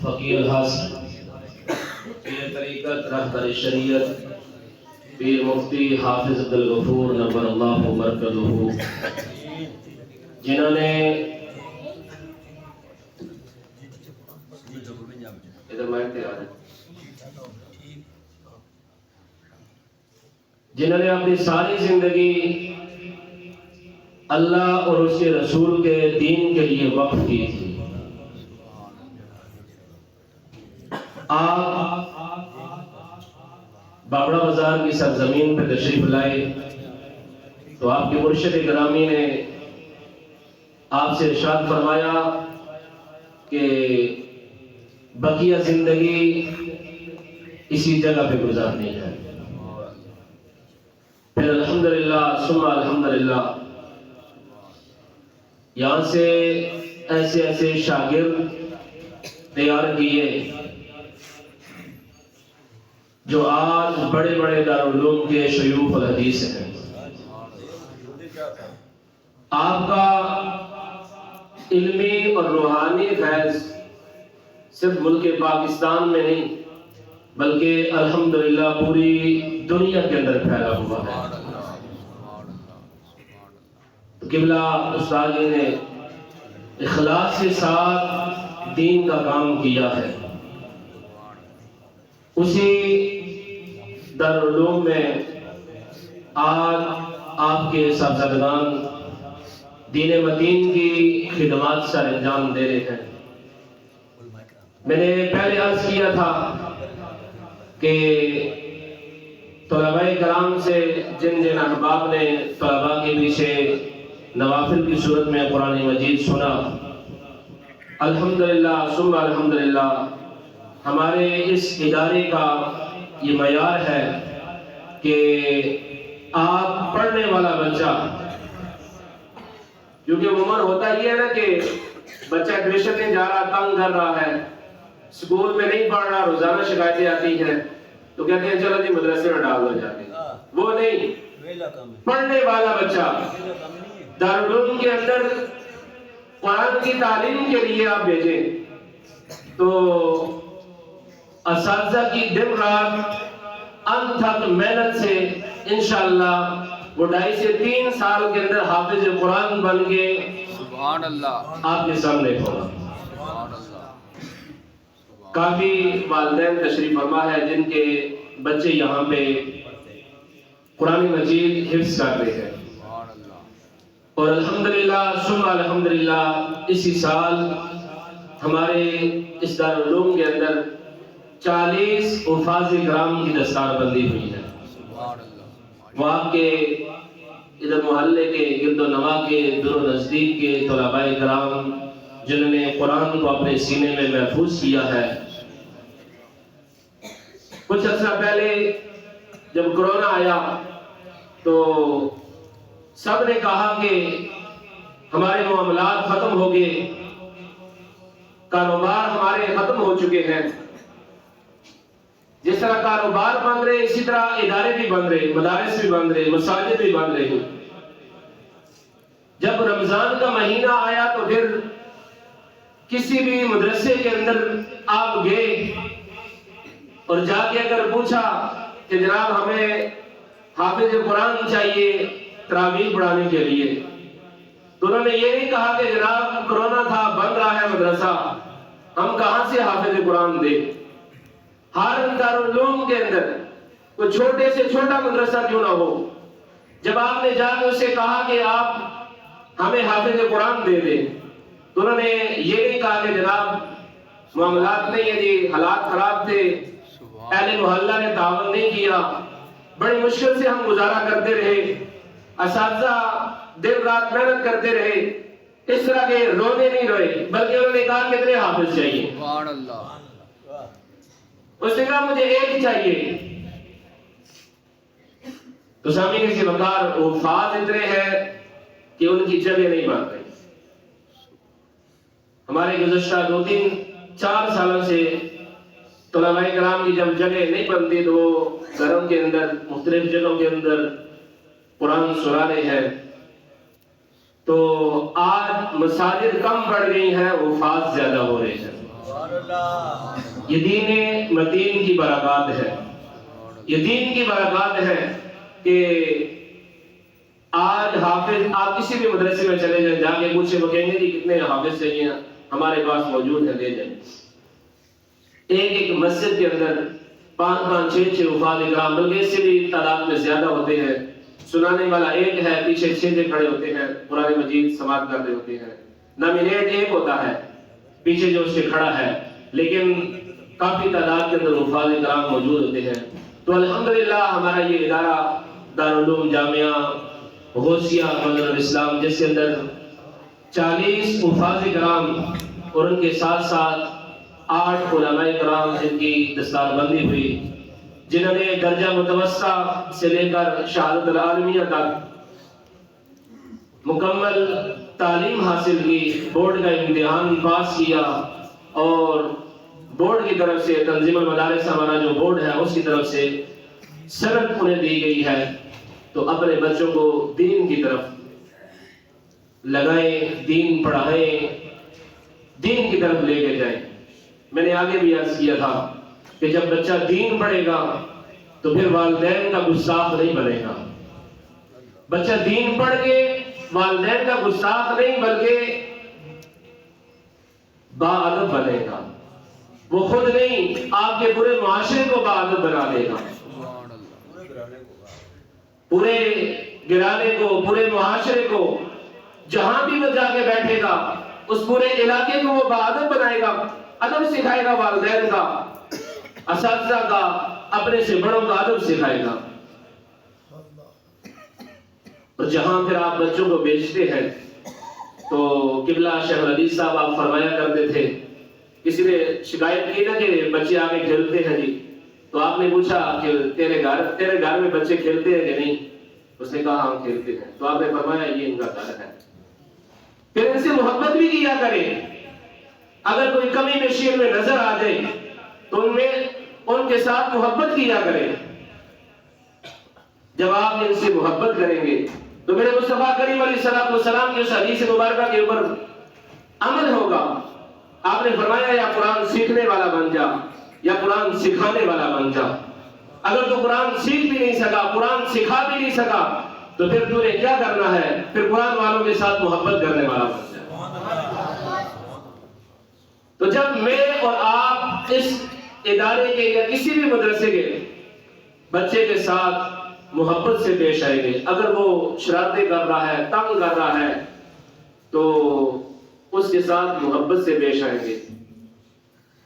فقیر الحاصل پیر طریقت رہبر شریعت پیر مفتی حافظ عبدالغفور نور اللہ برکتہ، جنہوں نے اپنی ساری زندگی اللہ اور اس کے رسول کے دین کے لیے وقف کی تھی۔ آپ بابڑا بازار کی سرزمین پہ تشریف لائے تو آپ کے مرشد گرامی نے آپ سے ارشاد فرمایا کہ بقیہ زندگی اسی جگہ پہ گزارنی ہے۔ پھر الحمدللہ ثم الحمدللہ یہاں سے ایسے ایسے شاگرد تیار کیے جو آج بڑے بڑے دارالعلوم کے شیوخ الحدیث ہیں۔ آپ کا علمی اور روحانی فیض صرف ملک پاکستان میں نہیں بلکہ الحمدللہ پوری دنیا کے اندر پھیلا ہوا ہے۔ قبلہ استاد جی نے اخلاص کے ساتھ دین کا کام کیا ہے۔ اسی دارالعلوم میں آج آپ کے صاحبزادگان دین متین کی خدمات سر انجام دے رہے ہیں۔ میں نے پہلے عرض کیا تھا کہ طلباء کرام سے جن احباب نے طلباء کے پیچھے نوافل کی صورت میں قرآن مجید سنا، الحمدللہ ثم الحمدللہ ہمارے اس ادارے کا یہ معیار ہے کہ آپ پڑھنے والا بچہ، کیونکہ عموماً ہوتا یہ ہے نا کہ بچہ ٹیوشن میں جا رہا، تنگ کر رہا ہے، اسکول میں نہیں پڑھ رہا، روزانہ شکایتیں آتی ہیں تو کہتے ہیں چلو جی مدرسے میں ڈال دو جا کے۔ وہ نہیں، پڑھنے والا بچہ دارالعلوم کے اندر قرآن کی تعلیم کے لیے آپ بھیجیں تو اساتذہ کی دن رات انتھک محنت سے انشاءاللہ وہ 2.5 سے 3 سال کے اندر حافظ قرآن بن کے سبحان اللہ آپ کے سامنے ہوگا۔ کافی والدین تشریف فرما ہے جن کے بچے یہاں پہ قرآن مجید حفظ کر رہے ہیں، اور الحمدللہ ثم الحمدللہ اسی سال ہمارے اس دارالعلوم کے اندر 40 حفاظ کرام کی دستار بندی ہوئی ہے۔ وہ آپ کے ادھر محلے کے گرد و نواح کے دور و نزدیک کے طلباء کرام جنہوں نے قرآن کو اپنے سینے میں محفوظ کیا ہے۔ کچھ عرصہ پہلے جب کرونا آیا تو سب نے کہا کہ ہمارے معاملات ختم ہو گئے، کاروبار ہمارے ختم ہو چکے ہیں۔ جس طرح کاروبار بند رہے اسی طرح ادارے بھی بند رہے، مدارس بھی بند رہے، مساجد بھی بند رہے۔ جب رمضان کا مہینہ آیا تو پھر کسی بھی مدرسے کے اندر آپ گئے اور جا کے اگر پوچھا کہ جناب ہمیں حافظ قرآن چاہیے تراویح پڑھانے کے لیے، تو انہوں نے یہ نہیں کہا کہ جناب کرونا تھا بند رہا ہے مدرسہ، ہم کہاں سے حافظ قرآن دیں۔ ہر دارالعلوم کے اندر کوئی چھوٹے سے چھوٹا مدرسہ کیوں نہ ہو، جب آپ نے جا کے اسے کہا کہ آپ ہمیں حافظ قرآن دے دیں تو انہوں نے یہ نہیں کہا کہ جناب معاملات نہیں ہے جی، حالات خراب تھے، اہل محلہ نے تعاون نہیں کیا، بڑی مشکل سے ہم گزارا کرتے رہے، اساتذہ دن رات محنت کرتے رہے۔ اس طرح کے رونے نہیں روئے بلکہ انہوں نے کہا کتنے حافظ چاہیے؟ سبحان اللہ۔ اس نے کہا مجھے ایک چاہیے۔ تو سامعین سے وقار حفاظ اتنے ہیں کہ ان کی جگہ نہیں بن رہی۔ ہمارے گزشتہ 2-3-4 سالوں سے طلباء کرام کی جب جگہ نہیں بنتی تو وہ گھروں کے اندر مختلف جگہوں کے اندر قرآن سنا رہے ہیں۔ تو آج مساجد کم بڑھ گئی ہیں، حفاظ زیادہ ہو رہے ہیں۔ یہ دین متین کی برکات ہے، یہ دین کی برکات ہے کہ آج حافظ آپ کسی بھی مدرسے میں چلے جائیں، جا کے پوچھیں، وہ کہیں گے جی کتنے حافظ چاہیے، ہمارے پاس موجود ہے، لے جائیں۔ ایک ایک مسجد کے اندر 5 5 6 حفاظ اکرام، بلکہ اس سے بھی تعداد میں زیادہ ہوتے ہیں۔ سنانے والا ایک ہے، پیچھے 6 کھڑے ہوتے ہیں، قرآن مجید سماعت کر رہے ہوتے ہیں۔ نامینیٹ ایک ہوتا ہے پیچھے جو اس سے کھڑا ہے، لیکن کافی تعداد کے اندر حفاظ اکرام موجود ہوتے ہیں۔ تو الحمدللہ ہمارا یہ ادارہ دارالعلوم جامعہ غوثیہ مظہر الاسلام، جس کے اندر 40 حفاظ کرام اور ان کے ساتھ ساتھ 8 علماء کرام جن کی دستار بندی ہوئی، جنہوں نے درجہ متوسطہ سے لے کر شہادت العالمیہ تک مکمل تعلیم حاصل کی، بورڈ کا امتحان پاس کیا، اور بورڈ کی طرف سے تنظیم المدارس ہمارا جو بورڈ ہے اس کی طرف سے سند انہیں دی گئی ہے۔ تو اپنے بچوں کو دین کی طرف لگائیں، دین پڑھائیں، دین کی طرف لے کے جائیں۔ میں نے آگے بھی عرض کیا تھا کہ جب بچہ دین پڑھے گا تو پھر والدین کا گستاخ نہیں بنے گا۔ بچہ دین پڑھ کے والدین کا گستاخ نہیں بلکہ باادب بنے گا۔ وہ خود نہیں، آپ کے پورے معاشرے کو باادب بنا دے گا، پورے گرانے کو، پورے معاشرے کو، جہاں بھی وہ جا کے بیٹھے گا اس پورے علاقے کو وہ باادب بنائے گا، ادب سکھائے گا، والدین کا، اساتذہ کا، اپنے سے بڑوں کا ادب سکھائے گا۔ اور جہاں پھر آپ بچوں کو بیچتے ہیں تو قبلہ شیخ حدیث صاحب آپ فرمایا کرتے تھے، کسی نے شکایت کی نا کہ بچے آگے کھیلتے ہیں جی، تو آپ نے پوچھا کہ تیرے گھر میں بچے کھیلتے ہیں کہ نہیں؟ اس نے کہا ہاں کھیلتے ہیں۔ تو آپ نے فرمایا یہ ان کا گھر ہے، پھر ان سے محبت بھی کیا کریں۔ اگر کوئی کمی نشین میں نظر آ جائے تو ان کے ساتھ محبت کیا کریں۔ جب آپ ان سے محبت کریں گے تو میرے مصطفیٰ کریم علیہ السلام کی اس حدیث مبارکہ کے اوپر عمل ہوگا۔ آپ نے فرمایا یا قرآن سیکھنے والا بن جا یا قرآن سکھانے والا بن جا۔ اگر تو قرآن سیکھ بھی نہیں سکا، قرآن سکھا بھی نہیں سکا، تو پھر تو نے کیا کرنا ہے؟ پھر قرآن والوں کے ساتھ محبت کرنے والا بن جا۔ تو جب میں اور آپ اس ادارے کے یا کسی بھی مدرسے کے بچے کے ساتھ محبت سے پیش آئیں گے، اگر وہ شرارتیں کر رہا ہے، تنگ کر رہا ہے، تو اس کے ساتھ محبت سے پیش آئیں گے،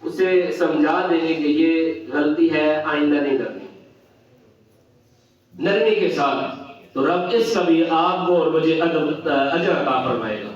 اسے سمجھا دیں گے کہ یہ غلطی ہے، آئندہ نہیں کرنی، نرمی کے ساتھ، تو رب اس کا بھی آپ کو اور مجھے اجر عطا فرمائے گا،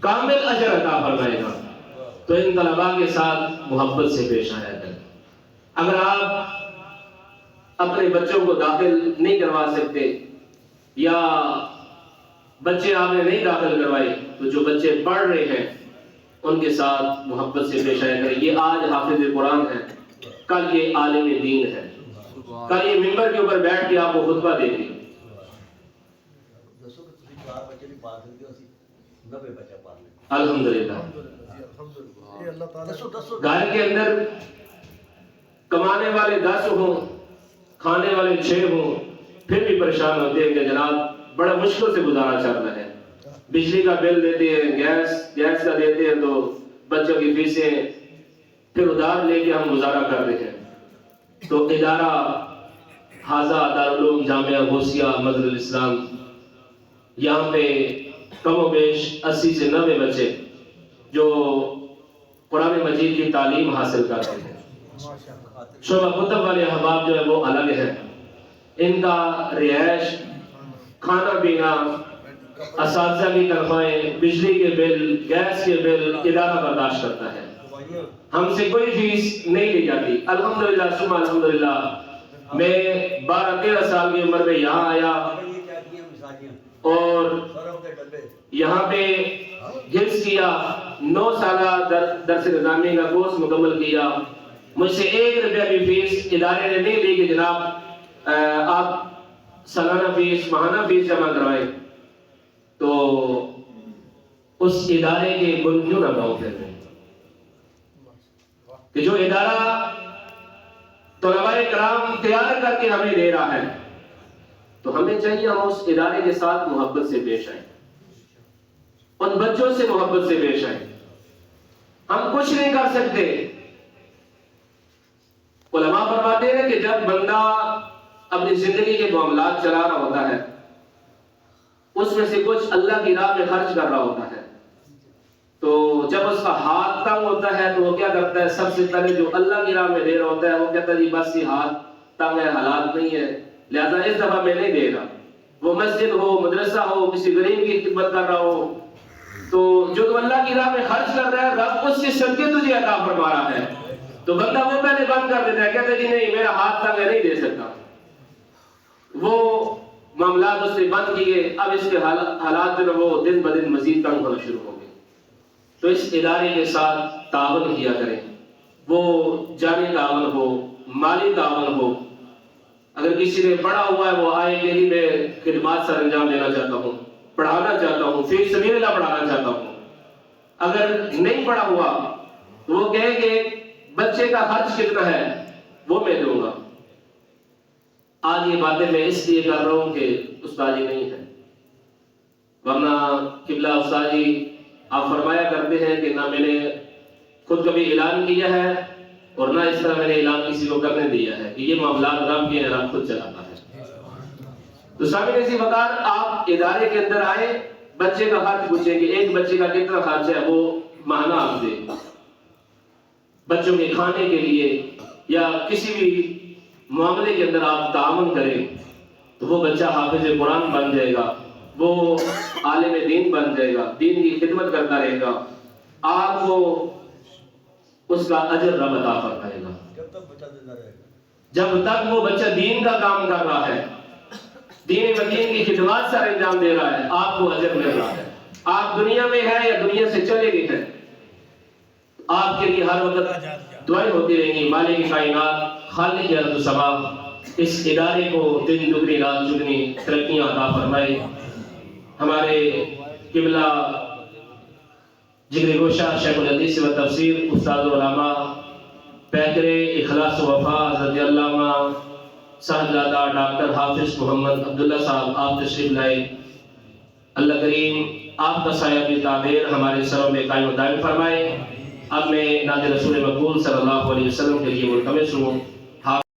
کامل اجر عطا فرمائے گا۔ تو ان طلباء کے ساتھ محبت سے پیش آیا کریں۔ اگر آپ اپنے بچوں کو داخل نہیں کروا سکتے یا بچے آپ نے نہیں داخل کروائے، تو جو بچے پڑھ رہے ہیں ان کے ساتھ محبت سے پیش آیا کریں۔ یہ آج حافظ قرآن ہے، کل یہ عالم دین ہے، کل یہ ممبر کے اوپر بیٹھ کے آپ کو خطبہ دے گی۔ الحمدللہ گھر کے اندر کمانے والے 10 ہوں، کھانے والے 6 ہوں، پھر بھی پریشان ہوتے ہیں کہ جناب بڑا مشکل سے گزارا چل رہا ہے۔ بجلی کا بل دیتے ہیں، گیس کا دیتے ہیں، تو بچوں کی فیسیں پھر ادھار لے کے ہم گزارا کر رہے ہیں۔ تو ادارہ حاضہ دارالعلوم جامعہ غوثیہ مظہر الاسلام، یہاں پہ کم و بیش 80 سے 90 بچے جو قرآن مجید کی تعلیم حاصل کرتے ہیں۔ شعبہ کتب والے احباب جو ہے وہ الگ ہے، ان کا رہائش، کھانا پینا، اساتذہ کی تنخواہیں، بجلی کے بل، گیس کے بل ادارہ برداشت کرتا ہے، ہم سے کوئی فیس نہیں لی جاتی۔ الحمدللہ ثم الحمدللہ میں 12-13 سال کی عمر میں یہاں آیا اور یہاں پہ حفظ کیا، 9 سالہ درس نظامی کا کورس مکمل کیا۔ مجھ سے 1 روپیہ بھی فیس ادارے نے نہیں لی کہ جناب آپ سالانہ فیس، ماہانہ فیس جمع کروائیں۔ تو اس ادارے کے گل کیوں نہ گاؤں پھر کہ جو ادارہ طلباء کرام تیار کر کے ہمیں دے رہا ہے تو ہمیں چاہیے ہم اس ادارے کے ساتھ محبت سے پیش آئیں، ان بچوں سے محبت سے پیش آئیں۔ ہم کچھ نہیں کر سکتے۔ علماء فرماتے ہیں کہ جب بندہ اپنی زندگی کے معاملات چلا رہا ہوتا ہے، اس میں سے کچھ اللہ کی راہ میں خرچ کر رہا ہوتا ہے، تو جب اس کا ہاتھ تنگ ہوتا ہے تو وہ کیا کرتا ہے؟ سب سے پہلے جو اللہ کی راہ میں دے رہا ہوتا ہے وہ کہتا ہے جی بس یہ ہاتھ تنگ ہے، حالات نہیں ہے، لہذا اس دفعہ میں نہیں دے رہا۔ وہ مسجد ہو، مدرسہ ہو، کسی غریب کی خدمت کر رہا ہو، تو جو تو اللہ کی راہ میں خرچ کر رہا ہے رب اس کی صدقے تجھے عطا فرما رہا ہے، تو بندہ وہ پہلے بند کر دیتا ہے، کہتا ہے جی نہیں میرا ہاتھ تنگ ہے، نہیں دے سکتا۔ وہ معاملات اس نے بند کیے، اب اس کے حالات جو وہ دن بدن مزید تنگ ہونا شروع ہو گئے۔ تو اس ادارے کے ساتھ تعاون کیا کریں، وہ جانی تعاون ہو، مالی تعاون ہو۔ اگر کسی نے پڑھا ہوا ہے وہ آئے کہ جی میں خدمات سر انجام دینا چاہتا ہوں، پڑھانا چاہتا ہوں، فی سبیل اللہ پڑھانا چاہتا ہوں۔ اگر نہیں پڑھا ہوا تو وہ کہے کہ بچے کا خرچ کتنا ہے وہ میں دوں گا۔ آج یہ باتیں میں اس لیے کر رہا ہوں کہ استاد جی نہیں ہے، ورنہ قبلہ استاد جی آپ فرمایا کرتے ہیں کہ نہ میں نے خود کبھی اعلان کیا ہے اور نہ اس طرح میں نے اعلان کسی کو کرنے دیا ہے کہ یہ معاملات رب کے ہیں، رب خود چلاتا ہے۔ تو سامنے اسی وقار آپ ادارے کے اندر آئے، بچے کا خرچ پوچھیں کہ ایک بچے کا کتنا خرچ ہے، وہ ماہانہ آپ دیں، بچوں کے کھانے کے لیے یا کسی بھی معاملے کے اندر آپ تعاون کریں تو وہ بچہ حافظ قرآن بن جائے گا، وہ عالم دین بن جائے گا، دین کی خدمت کرتا رہے گا، آپ کو اس کا اجر رب عطا فرمائے گا۔ جب تک وہ بچہ دین کا کام کر رہا ہے، دین مدین کی خدمات سر انجام دے رہا ہے، آپ کو اجر مل رہا ہے۔ آپ دنیا میں ہیں یا دنیا سے چلے گئے ہیں، آپ کے لیے ہر وقت دعائیں ہوتی رہیں گی۔ مالک کائنات خالق ارض و سما اس ادارے کو دن دگنی رات چگنی ترقیاں عطا فرمائے۔ ہمارے قبلہ جگر گوشہ شیخ الحدیث و تفسیر استاد علامہ پیکر اخلاص و وفا رضی اللہ عنہ صاحبزادہ ڈاکٹر حافظ محمد عبداللہ صاحب آپ تشریف لائے۔ اللہ کریم آپ کا سایہ بھی تعبیر ہمارے سروں میں قائم و دائم فرمائے۔ اب میں نعت رسول مقبول صلی اللہ علیہ وسلم کے لیے ملتمس ہوں۔